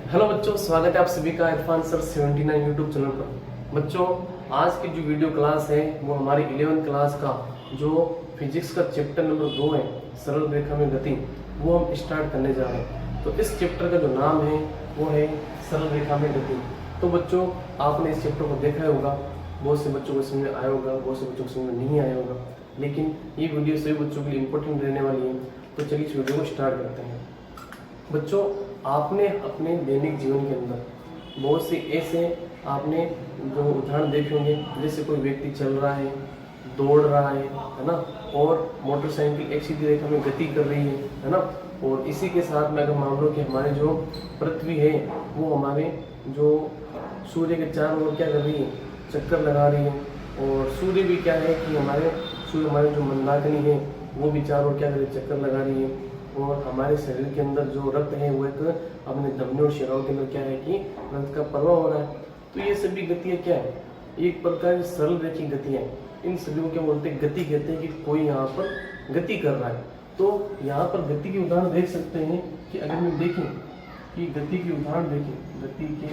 Hello बच्चों, स्वागत है आप सभी का इरफान सर 79 यूट्यूब चैनल पर। बच्चों, आज की जो वीडियो क्लास है वो हमारी 11वीं क्लास का जो फिजिक्स का चैप्टर नंबर 2 है, सरल रेखा में गति, वो हम स्टार्ट करने जा रहे हैं। तो इस चैप्टर का जो नाम है वो है सरल रेखा में गति। तो बच्चों, आपने इस चैप्टर को देखा होगा, बहुत से बच्चों को समझ में आया होगा, बहुत से बच्चों को समझ में नहीं आया होगा, लेकिन ये वीडियो सभी बच्चों के लिए इंपॉर्टेंट रहने वाली है। तो चलिए इस वीडियो को स्टार्ट करते हैं। बच्चों, आपने अपने दैनिक जीवन के अंदर बहुत से ऐसे आपने जो उदाहरण देखे होंगे, जैसे कोई व्यक्ति चल रहा है, दौड़ रहा है ना, और मोटरसाइकिल एक सीधी रेखा में गति कर रही है ना। और इसी के साथ में अगर मान लो कि हमारे जो पृथ्वी है वो हमारे जो सूर्य के चारों ओर क्या कर रही है, चक्कर लगा रही है। और सूर्य भी क्या है कि सूर्य हमारे जो मंदाकिनी है वो भी चारों ओर क्या कर रही है, चक्कर लगा रही है। और हमारे शरीर के अंदर जो रक्त है वो एक अपने धमनियों और शिराओं के अंदर क्या है कि रक्त का प्रवाह हो रहा है। तो ये सभी गतियाँ क्या है, एक प्रकार की सरल रेखी गतियाँ। इन सभी को क्या बोलते हैं, गति कहते हैं कि कोई यहाँ पर गति कर रहा है। तो यहाँ पर गति के उदाहरण देख सकते हैं कि अगर हम देखें कि गति के उदाहरण देखें, गति के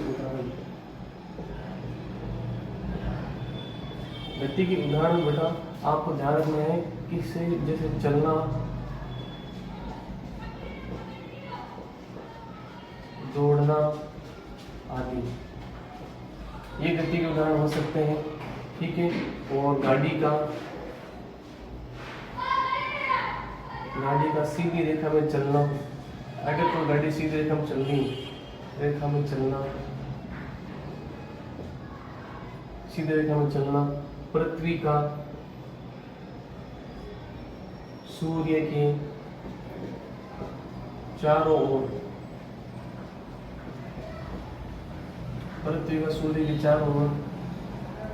उदाहरण बेटा आपको ध्यान रखना है कि जैसे चलना, दौड़ना आदि, ये गति के उदाहरण हो सकते हैं। ठीक है। और गाड़ी का सीधी रेखा में चलना, अगर कोई गाड़ी सीधी रेखा में चल रही, सीधी रेखा में चलना। पृथ्वी का सूर्य के चारों ओर, पृथ्वी का सूर्य के चारों ओर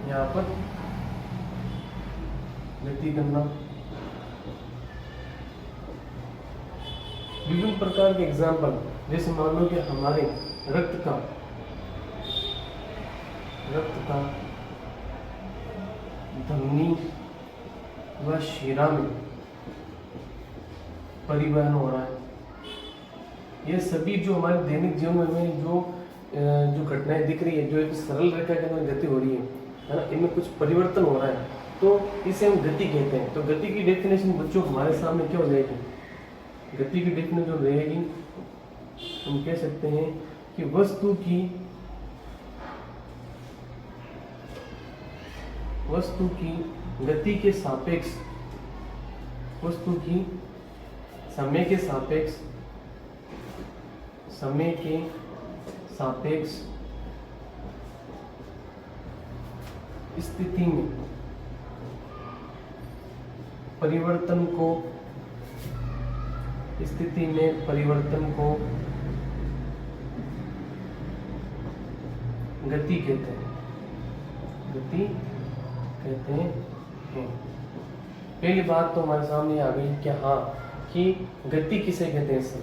यहाँ पर गति करना। विभिन्न प्रकार के एग्जाम्पल, जैसे मान लो कि हमारे रक्त का धमनी व शिरा में परिवहन हो रहा है। ये सभी जो हमारे दैनिक जीवन में जो घटनाएं दिख रही है, जो एक सरल रेखा के अंदर गति हो रही है ना, इनमें कुछ परिवर्तन हो रहा है, तो इसे हम गति कहते हैं। तो गति की डेफिनेशन बच्चों हमारे सामने क्या हो जाएगी, गति की डेफिनेशन जो रहेगी, हम कह सकते हैं कि वस्तु की गति के सापेक्ष, वस्तु की समय के सापेक्ष स्थिति में परिवर्तन को गति कहते हैं। पहली बात तो हमारे सामने आ गई कि हाँ, कि गति किसे कहते हैं सर,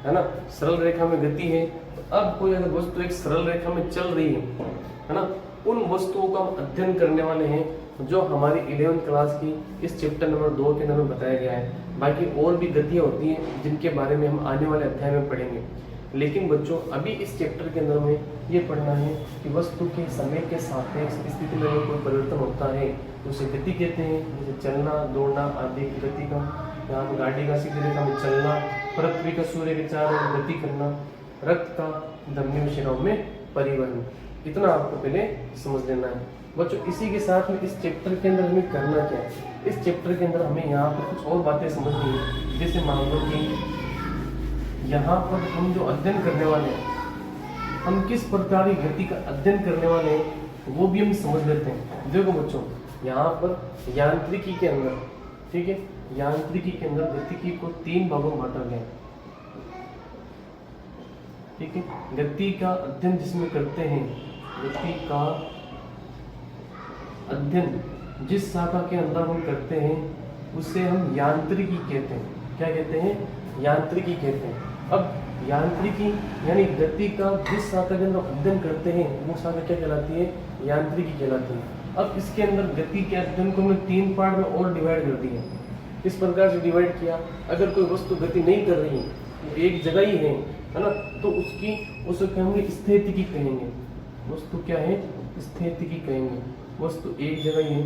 है ना। सरल रेखा में गति है। तो अब कोई अगर वस्तु एक सरल रेखा में चल रही है ना, उन वस्तुओं का हम अध्ययन करने वाले हैं जो हमारी 11वीं क्लास की इस चैप्टर नंबर 2 के अंदर बताया गया है। बाकी और भी गतियाँ होती हैं जिनके बारे में हम आने वाले अध्याय में पढ़ेंगे। लेकिन बच्चों, अभी इस चैप्टर के अंदर में ये पढ़ना है कि वस्तु के समय के सापेक्ष स्थिति में कोई परिवर्तन होता है तो उसे गति कहते हैं। जैसे चलना, दौड़ना आदि की गति का। यहाँ पर गाड़ी का सीधी रेखा में चलना, पृथ्वी का सूर्य के चारों ओर गति करना, रक्त का धमनियों शिराओं में परिवहन। इतना आपको पहले समझ लेना है बच्चों। इसी के साथ में इस चैप्टर के अंदर हमें करना क्या है, इस चैप्टर के अंदर हमें यहाँ पर कुछ और बातें समझनी है। जैसे मान लो कि यहाँ पर हम जो अध्ययन करने वाले हैं, हम किस प्रकार की गति का अध्ययन करने वाले हैं वो भी हम समझ लेते हैं। देखो बच्चों, यहाँ पर यांत्रिकी के अंदर, ठीक है, यांत्रिकी के अंदर गतिकी को 3 भागों में बांटा गया है। ठीक है, गति का अध्ययन जिसमें करते हैं, गति का अध्ययन जिस शाखा के अंदर हम करते हैं उसे हम यांत्रिकी कहते हैं। क्या कहते हैं, यांत्रिकी कहते हैं। अब यांत्रिकी यानी गति का जिस शाखा के अंदर अध्ययन करते हैं वो शाखा क्या कहलाती है, यांत्रिकी कहलाती है। अब इसके अंदर गति के अध्ययन को हमने 3 पार्ट में और डिवाइड कर दिया। इस प्रकार से डिवाइड किया, अगर कोई वस्तु गति नहीं कर रही है एक जगह ही है ना, तो उसको कहेंगे स्थितिकी कहेंगे। वस्तु क्या है? स्थितिकी कहेंगे। वस्तु एक जगह ही है,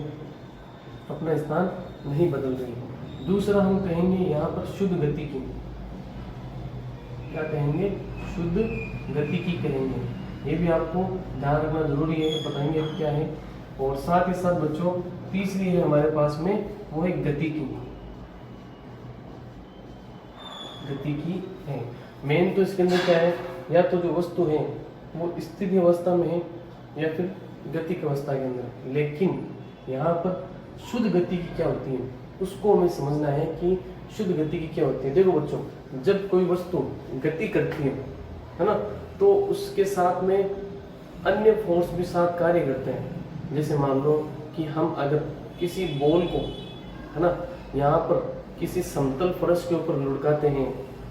अपना स्थान नहीं बदल रही है। दूसरा हम कहेंगे यहाँ पर शुद्ध गति की, क्या कहेंगे? शुद्ध गति की कहेंगे। ये भी आपको ध्यान रखना जरूरी है, बताएंगे क्या है। और साथ ही साथ बच्चों तीसरी है हमारे पास में, वो है गति की। गति की है मेन तो इसके अंदर क्या है, या तो जो वस्तु है वो स्थिर अवस्था में है या फिर गति की अवस्था के अंदर। लेकिन यहाँ पर शुद्ध गति की क्या होती है उसको हमें समझना है कि शुद्ध गति की क्या होती है। देखो बच्चों, जब कोई वस्तु गति करती है ना, तो उसके साथ में अन्य फोर्स भी साथ कार्य करते हैं। जैसे मान लो कि हम अगर किसी बॉल को, है ना, यहाँ पर किसी समतल फर्श के ऊपर लुढ़काते हैं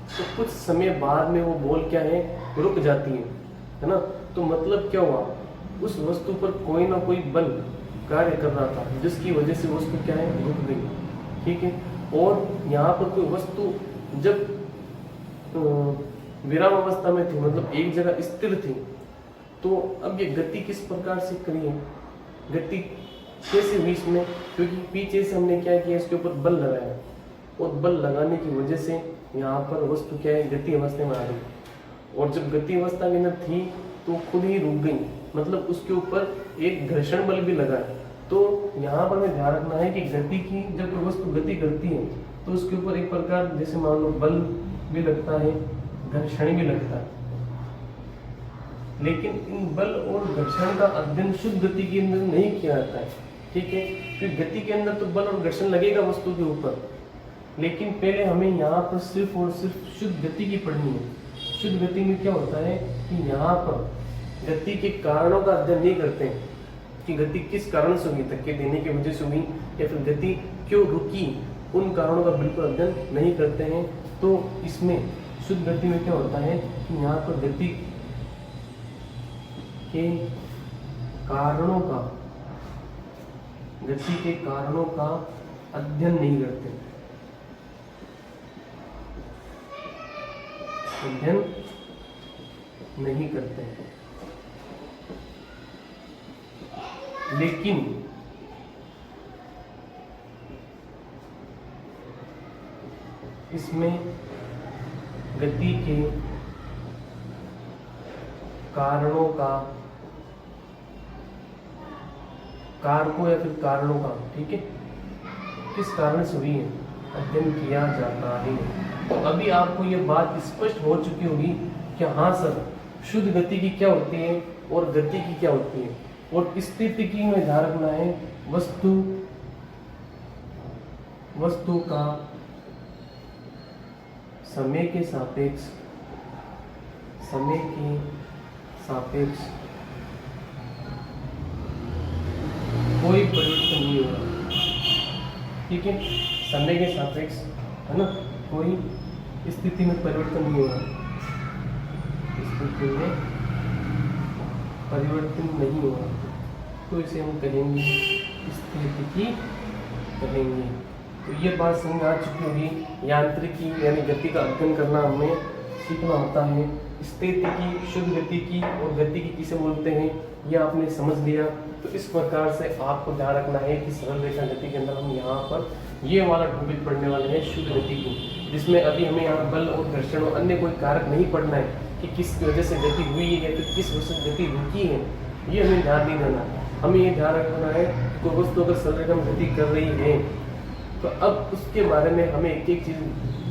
तो कुछ समय बाद में वो बॉल क्या है, रुक जाती है ना। तो मतलब क्या हुआ, उस वस्तु पर कोई ना कोई बल कार्य कर रहा था जिसकी वजह से वस्तु क्या है, रुक गई। ठीक है। और यहाँ पर कोई वस्तु जब विराम अवस्था में थी, मतलब एक जगह स्थिर थी, तो अब ये गति किस प्रकार से करी है, गति कैसे हुई इसमें? क्योंकि पीछे से हमने क्या किया, इसके ऊपर बल लगाया और बल लगाने की वजह से यहाँ पर वस्तु क्या है, गति अवस्था में आ गई। और जब गति अवस्था के अंदर थी तो खुद ही रुक गई, मतलब उसके ऊपर एक घर्षण बल भी लगा है। तो यहाँ पर हमें ध्यान रखना है कि गति की, जब कोई वस्तु गति करती है तो उसके ऊपर एक प्रकार जैसे मान लो बल भी लगता है, घर्षण भी लगता है। लेकिन इन बल और घर्षण का अध्ययन शुद्ध गति के अंदर नहीं किया जाता है। ठीक है, क्योंकि गति के अंदर तो बल और घर्षण लगेगा वस्तु के ऊपर, लेकिन पहले हमें यहाँ पर सिर्फ और सिर्फ शुद्ध गति की पढ़नी है। शुद्ध गति में क्या होता है कि यहाँ पर गति के कारणों का अध्ययन नहीं करते हैं कि गति किस कारण से हुई, धक्के देने की वजह से हुई या फिर गति क्यों रुकी, उन कारणों का बिल्कुल अध्ययन नहीं करते हैं। तो इसमें शुद्ध गति में क्या होता है कि यहाँ पर गति के कारणों का, गति के कारणों का अध्ययन नहीं करते, अध्ययन नहीं करते हैं। लेकिन इसमें गति के कारणों का, कारकों या फिर कारणों का, ठीक है, किस कारण से हुई है, अध्ययन किया जाता है। तो अभी आपको ये बात स्पष्ट हो चुकी होगी कि हाँ सर, शुद्ध गति की क्या होती है और गति की क्या होती है। और स्थितिकी में ध्यान रखना है, वस्तु का समय के सापेक्ष कोई परिवर्तन नहीं हो रहा। ठीक है, समय के सापेक्ष, है ना, कोई स्थिति में परिवर्तन नहीं हो रहा, स्थिति में परिवर्तन नहीं हो रहा, तो इसे हम कहेंगे स्थितिकी कहेंगे। तो ये बात समझ आ चुकी होगी। यांत्रिकी यानी गति का अध्ययन करना हमें सीखना होता है। स्थितिकी, शुद्ध गति की और गति की किसे बोलते हैं, ये आपने समझ लिया। तो इस प्रकार से आपको ध्यान रखना है कि सरल रेखा गति के अंदर हम यहाँ पर ये वाला टॉपिक पढ़ने वाले हैं, शुद्ध गति की, जिसमें अभी हमें यहाँ बल और घर्षण और अन्य कोई कारक नहीं पढ़ना है कि किस वजह से गति हुई है या फिर किस वजह से गति रुकी है, ये हमें ध्यान नहीं देना। हमें ये ध्यान रखना है कि कोई वस्तु अगर सरल रेखा में गति कर रही है तो अब उसके बारे में हमें एक एक चीज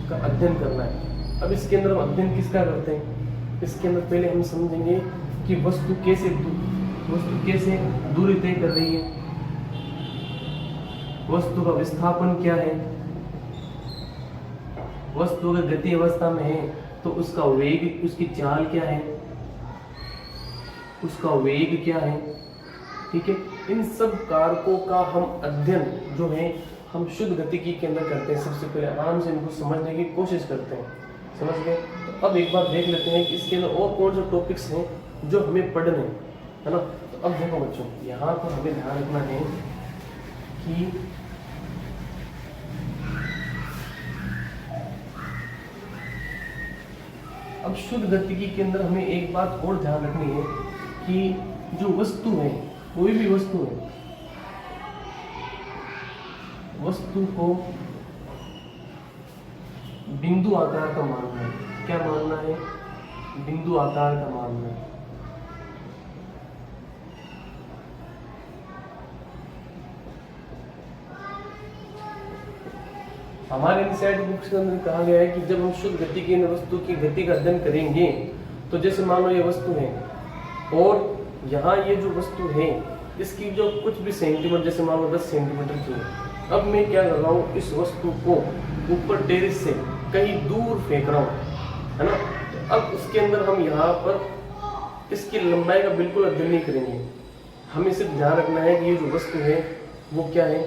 का अध्ययन करना है। अब इसके अंदर हम अध्ययन किसका करते हैं, इसके अंदर पहले हम समझेंगे कि वस्तु कैसे दूरी तय कर रही है, वस्तु का विस्थापन क्या है, वस्तु अगर गति अवस्था में है तो उसका वेग, उसकी चाल क्या है, उसका वेग क्या है। ठीक है, इन सब कारकों का हम अध्ययन जो है हम शुद्ध गतिकी के अंदर करते हैं। सबसे पहले आराम से इनको समझने की कोशिश करते हैं, समझ गए। तो अब एक बार देख लेते हैं कि इसके अंदर और कौन से टॉपिक्स हैं जो हमें पढ़ने हैं, है ना। तो अब देखो बच्चों, यहाँ पर हमें ध्यान रखना है कि अब शुद्ध गतिकी के अंदर हमें एक बात और ध्यान रखनी है कि जो वस्तु है, कोई भी वस्तु है, वस्तु को बिंदु आकार का मानना है। क्या मानना है? बिंदु आकार का मानना है। हमारे इनसाइड बुक्स के अंदर कहा गया है कि जब हम शुद्ध गति की वस्तु की गति का अध्ययन करेंगे तो जैसे मान लो ये वस्तु है और यहाँ ये जो वस्तु है इसकी जो कुछ भी सेंटीमीटर, जैसे मान लो 10 सेंटीमीटर की है। अब मैं क्या कर रहा हूँ, इस वस्तु को ऊपर टेरेस से कहीं दूर फेंक रहा हूँ, है ना। तो अब उसके अंदर हम यहाँ पर इसकी लंबाई का बिल्कुल अध्ययन नहीं करेंगे। हमें सिर्फ ध्यान रखना है कि ये जो वस्तु है वो क्या है,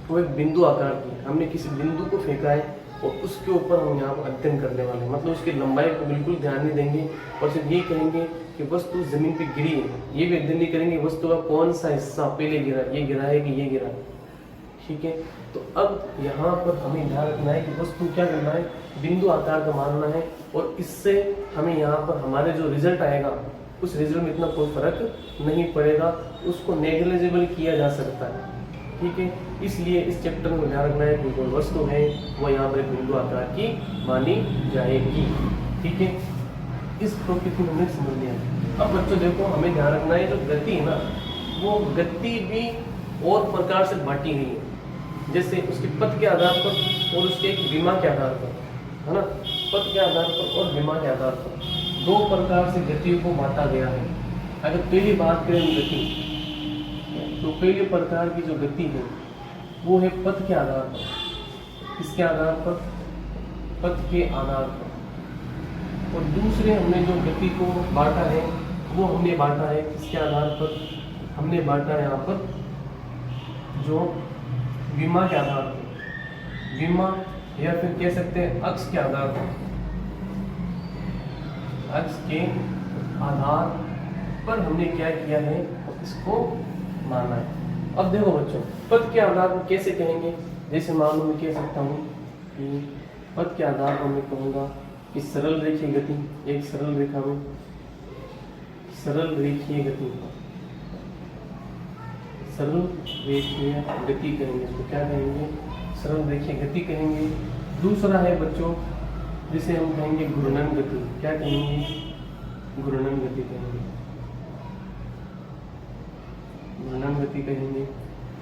वो एक बिंदु आकार की है। हमने किसी बिंदु को फेंका है और उसके ऊपर हम यहाँ पर अध्ययन करने वाले हैं। मतलब उसकी लंबाई को बिल्कुल ध्यान नहीं देंगे और सिर्फ ये कहेंगे कि वस्तु जमीन पे गिरी है, ये भी अध्ययन नहीं करेंगे वस्तु का कौन सा हिस्सा पहले गिरा, ये गिरा है कि ये गिरा, ठीक है। तो अब यहाँ पर हमें ध्यान रखना है कि वस्तु क्या करना है, बिंदु आकार का मानना है और इससे हमें यहाँ पर हमारे जो रिजल्ट आएगा उस रिजल्ट में इतना कोई फर्क नहीं पड़ेगा, उसको नेग्लिजिबल किया जा सकता है, ठीक है। इसलिए इस चैप्टर में ध्यान रखना है कि जो वस्तु है वो यहाँ पर बिंदु आकार की मानी जाएगी, ठीक है। इस टॉपिक को हमने समझ लिया। अब बच्चों देखो, हमें ध्यान रखना है जो गति है ना, वो गति भी और प्रकार से बांटी गई है। जैसे उसके पथ के आधार पर और उसके एक विमा के आधार पर, है ना। पथ के आधार पर और विमा के आधार पर दो प्रकार से गतियों को बांटा गया है। अगर पहली बात करें गति, तो पहले प्रकार की जो गति है वो है पथ के आधार पर। किसके आधार पर? पथ के आधार पर। और दूसरे हमने जो गति को बांटा है वो हमने बांटा है किसके आधार पर? हमने बांटा है यहाँ पर जो विमा के आधार पर, विमा या फिर कह सकते हैं अक्ष के आधार पर। अक्ष के आधार पर हमने क्या किया है, इसको माना है। अब देखो बच्चों, पथ के आधार पर कैसे कहेंगे? जैसे मान लो मैं कह सकता हूँ कि पथ के आधार पर मैं कहूँगा कि सरल रेखीय गति, एक सरल रेखा में सरल रेखीय गति, सरल रेखीय गति कहेंगे, इसको क्या कहेंगे? सरल रेखीय गति कहेंगे। दूसरा है बच्चों जिसे हम कहेंगे घूर्णन गति। क्या कहेंगे? घूर्णन गति कहेंगे, घूर्णन गति कहेंगे।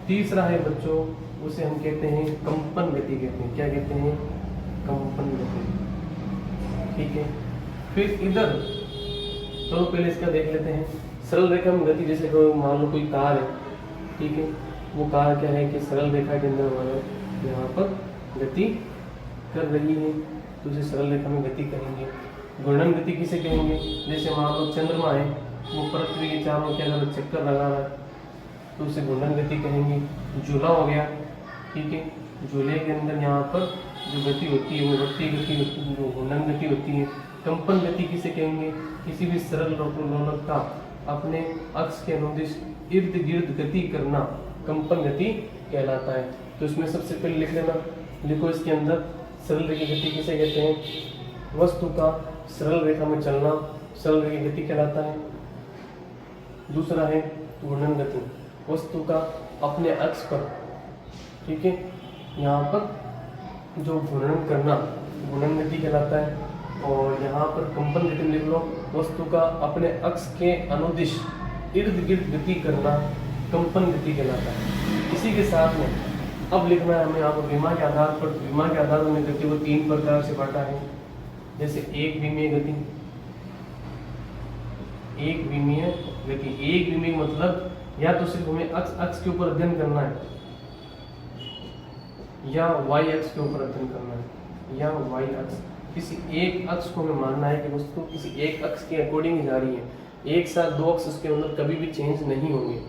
तीसरा है बच्चों, उसे हम कहते हैं कंपन गति कहते हैं। क्या कहते हैं? कंपन गति, ठीक है। फिर इधर चलो पहले इसका देख लेते हैं। सरल रेखा में गति, जैसे मान लो कोई कार है, ठीक है। वो कार क्या है कि सरल रेखा के अंदर हमारे यहाँ पर गति कर रही है, तो उसे सरल रेखा में गति कहेंगे। घूर्णन गति किसे कहेंगे? जैसे मान लो चंद्रमा है, वो पृथ्वी के चारों क्या कर चक्कर लगा रहा है, तो उसे घूर्णन गति कहेंगे। झूला हो गया, ठीक है। झूले के अंदर यहाँ पर जो गति होती है वो वृत्तीय गति होती है, जो घूर्णन गति होती है। कंपन गति किसे कहेंगे? किसी भी सरल लोलक का अपने अक्ष के अनुदिश इर्द गिर्द गति करना कंपन गति कहलाता है। तो इसमें सबसे पहले लिख लेना, लिखो इसके अंदर सरल रेखा गति किसे कहते हैं? वस्तु का सरल रेखा में चलना सरल रेखा गति कहलाता है। दूसरा है घूर्णन गति, वस्तु का अपने अक्ष पर, ठीक है, यहाँ पर जो घूर्णन करना घूर्णन गति कहलाता है। और यहाँ पर कंपन गति लिख लो, वस्तु का अपने अक्ष के अनुदिश इर्द गिर्द गति करना कंपन गति कहलाता है। इसी के साथ में अब लिखना है हमें यहाँ पर विमा के आधार पर। विमा के आधार पर गति को तीन प्रकार से बांटा है। जैसे एक विमीय गति, एक विमीय गति, एक विमीय मतलब या तो सिर्फ हमें अक्ष के ऊपर अध्ययन करना है या वाई अक्ष के ऊपर अध्ययन करना है, या वाई अक्ष, किसी एक अक्ष को हमें मानना है कि वस्तु किसी एक अक्ष के अकॉर्डिंग ही जा रही है, एक साथ दो अक्ष उसके अंदर कभी भी चेंज नहीं होंगे,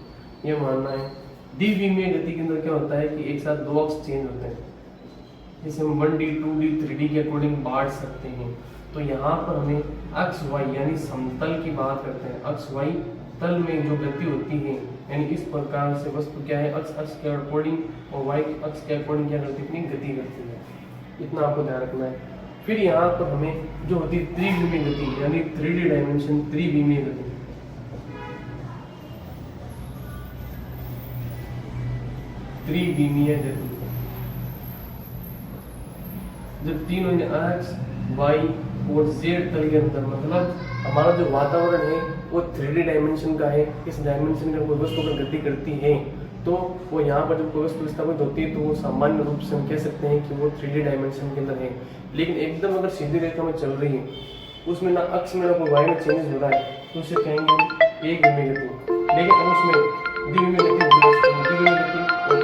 ये मानना है। द्विविमीय गति के अंदर क्या होता है कि एक साथ दो अक्ष चेंज होते हैं, जैसे हम 1D 2D 3D के अकॉर्डिंग बांट सकते हैं। तो यहाँ पर हमें अक्ष वाई यानी समतल की बात करते हैं। अक्ष वाई तल में जो गति होती है, यानी इस प्रकार से वस्तु क्या है, अक्ष के अकॉर्डिंग और वाई अक्ष के अकॉर्डिंग क्या करती है, अपनी गति करती है। इतना आपको ध्यान रखना है। फिर यहाँ पर हमें जो होती है त्रिविमीय गति यानी 3D डायमेंशन, त्रिविमीय गति। त्रिविमीय गति जब तीनों एक्स, वाई और जेड तल के अंदर, मतलब हमारा जो वातावरण है वो 3D डायमेंशन का है। इस डायमेंशन का कोई वस्तु अगर गति करती है तो वो यहाँ पर जब कोई वस्तु स्थापित होती है तो वो सामान्य रूप से हम कह सकते हैं कि वो 3D डायमेंशन के अंदर है। लेकिन एकदम अगर सीधी रेखा में चल रही है, उसमें ना अक्ष में ना कोई वाई में चेंजेस हो रहा है, तो उसे कहेंगे हम एक विमीय गति। लेकिन अगर उसमें द्विविमीय गति होगी, द्विविमीय गति और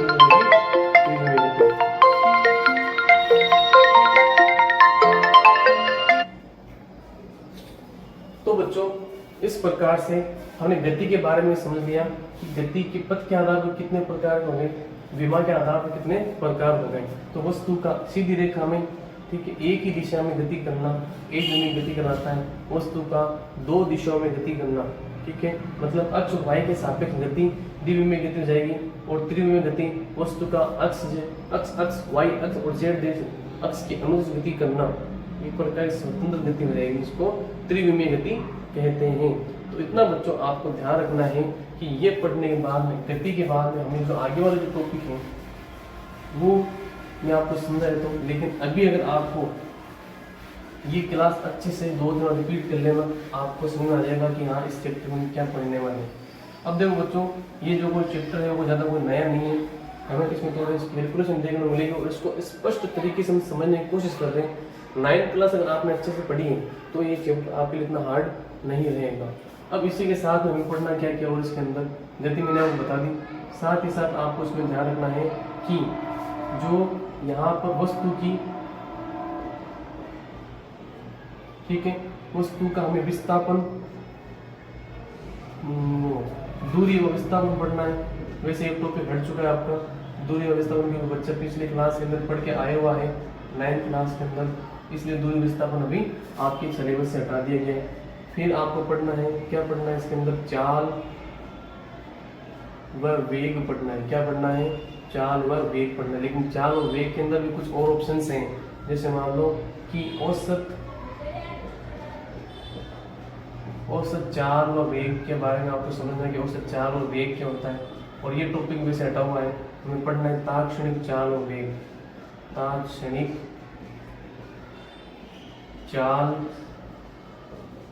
त्रिविमीय गति। तो बच्चों इस प्रकार से हमने गति के बारे में समझ लिया कि गति के पथ के आधार पर कितने प्रकार हो गए, विमा के आधार पर कितने प्रकार हो गए। तो वस्तु का सीधी रेखा में, ठीक है, एक ही दिशा में गति करना एक विमीय गति कहलाता है। वस्तु का दो दिशाओं में गति करना, ठीक है, मतलब अक्ष और वाई के सापेक्ष गति द्विविमीय गति हो जाएगी। और त्रिविमीय गति वस्तु का अक्ष वाई अक्ष और जेड अक्ष के अनुरूप गति करना, एक प्रकार की स्वतंत्र गति हो जाएगी, इसको त्रिविमीय गति कहते हैं। तो इतना बच्चों आपको ध्यान रखना है कि ये पढ़ने के बाद में, गति के बाद में, हमें जो आगे वाले जो टॉपिक है वो मैं आपको समझा देता हूँ। लेकिन अभी अगर आपको ये क्लास अच्छे से 2 दिन रिपीट कर लेना, आपको समझ में आ जाएगा कि हाँ इस चैप्टर में क्या पढ़ने वाले हैं। अब देखो बच्चों, ये जो कोई चैप्टर है वो ज़्यादा कोई नया नहीं है, हमें इसमें थोड़ा कैलकुलेशन देखने को मिलेगी और इसको स्पष्ट तरीके से हम समझने की कोशिश कर रहे हैं। 9th क्लास अगर आपने अच्छे से पढ़ी है तो ये चैप्टर आपके लिए इतना हार्ड नहीं रहेगा। अब इसी के साथ में हमें पढ़ना क्या क्या और इसके अंदर गति मैंने आपको बता दी। साथ ही साथ आपको इसमें ध्यान रखना है कि जो यहाँ पर वस्तु की, ठीक है, वस्तु का हमें विस्थापन, दूरी व विस्थापन पढ़ना है। वैसे एक टॉपिक हट चुका है आपका दूरी व विस्थापन, क्योंकि बच्चा पिछले क्लास के अंदर पढ़ के आया हुआ है 9th क्लास के अंदर, इसलिए दूरी विस्थापन अभी आपके सिलेबस से हटा दिया गया है। फिर आपको पढ़ना है, क्या पढ़ना है इसके अंदर, चाल व वेग पढ़ना है। क्या पढ़ना है, चाल व वेग पढ़ना है। लेकिन चाल और वेग के अंदर भी कुछ और ऑप्शंस हैं, जैसे मान लो कि औसत चाल व वेग के बारे में आपको समझना है कि औसत चाल और वेग क्या होता है। और ये टॉपिक वैसे हटा हुआ है, हमें पढ़ना है तात्क्षणिक चाल और वेग, तात्क्षणिक चाल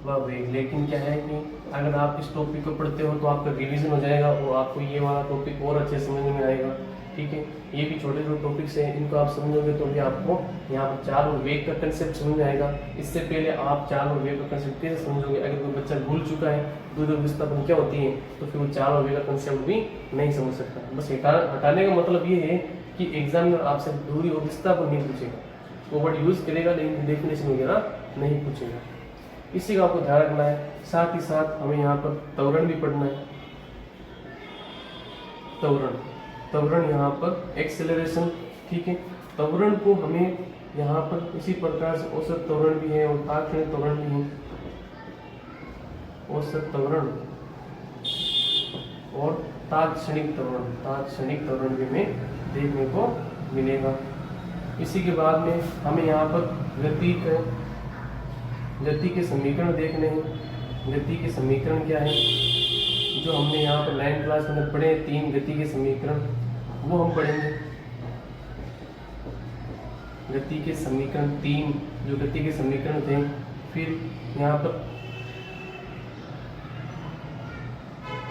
व वेग। लेकिन क्या है कि अगर आप इस टॉपिक को पढ़ते हो तो आपका रिवीजन हो जाएगा और आपको ये वाला टॉपिक और अच्छे समझ में आएगा, ठीक है। ये भी छोटे छोटे टॉपिक्स हैं, इनको आप समझोगे तो भी आपको यहाँ पर चाल और वेग का कंसेप्ट समझ में आएगा। इससे पहले आप चाल और वेग का कंसेप्ट कैसे समझोगे? अगर कोई बच्चा भूल चुका है दूरी और विस्थापन क्या होती है तो फिर वो चाल और वेग का कंसेप्ट भी नहीं समझ सकता। बस हटाने का मतलब ये है कि एग्जामिनर आपसे दूरी और विस्थापन नहीं पूछेगा, वो वर्ड यूज करेगा लेकिन डेफिनेशन वगैरह नहीं पूछेगा। इसी का आपको ध्यान रखना है। साथ ही साथ हमें यहाँ पर त्वरण भी पढ़ना है। त्वरण यहाँ पर एक्सेलरेशन, ठीक है। त्वरण को हमें यहाँ पर इसी प्रकार से औसत त्वरण भी है और तात्क्षणिक त्वरण भी है। औसत त्वरण और तात्क्षणिक त्वरण भी हमें देखने को मिलेगा। इसी के बाद में हमें यहाँ पर गति के समीकरण देखने हैं। गति के समीकरण क्या है जो हमने यहाँ पर 9th क्लास के अंदर पढ़े, 3 गति के समीकरण, वो हम पढ़ेंगे। गति के समीकरण 3 जो गति के समीकरण थे। फिर यहाँ पर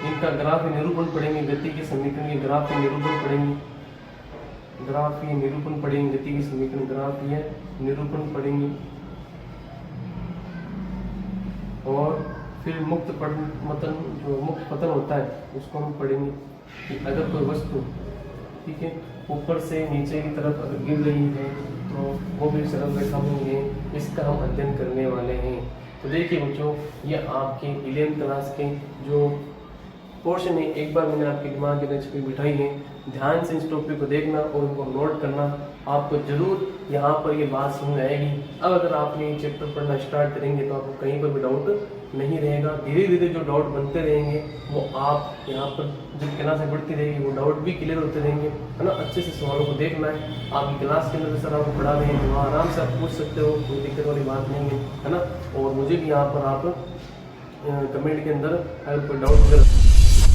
इनका ग्राफीय निरूपण पढ़ेंगे। गति के समीकरण के ग्राफीय निरूपण पढ़ेंगे। गति के समीकरण ग्राफीय निरूपण पढ़ेंगे। और फिर मुक्त पतन होता है उसको हम पढ़ेंगे कि अगर कोई वस्तु, ठीक है, ऊपर से नीचे की तरफ अगर गिर रही है तो वो भी सरल रेखा में है, इसका हम अध्ययन करने वाले हैं। तो देखिए बच्चों, ये आपके 11th क्लास के जो पोर्शन है एक बार मैंने आपके दिमाग के नीचे पे बिठाई है। ध्यान से इस टॉपिक को देखना और उनको नोट करना। आपको जरूर यहाँ पर ये बात समझ में आएगी। अब अगर आपने ये चैप्टर पढ़ना स्टार्ट करेंगे तो आपको कहीं पर भी डाउट नहीं रहेगा। धीरे धीरे जो डाउट बनते रहेंगे वो आप यहाँ पर जब क्लासें बढ़ती रहेगी वो डाउट भी क्लियर होते रहेंगे, है ना। अच्छे से सवालों को देखना है। आपकी क्लास के अंदर सर आपको पढ़ा रहे हैं तो वहाँ आराम से आप पूछ सकते हो, कोई दिक्कत वाली बात नहीं है ना। और मुझे भी यहाँ पर आप कमेंट के अंदर अगर कोई डाउट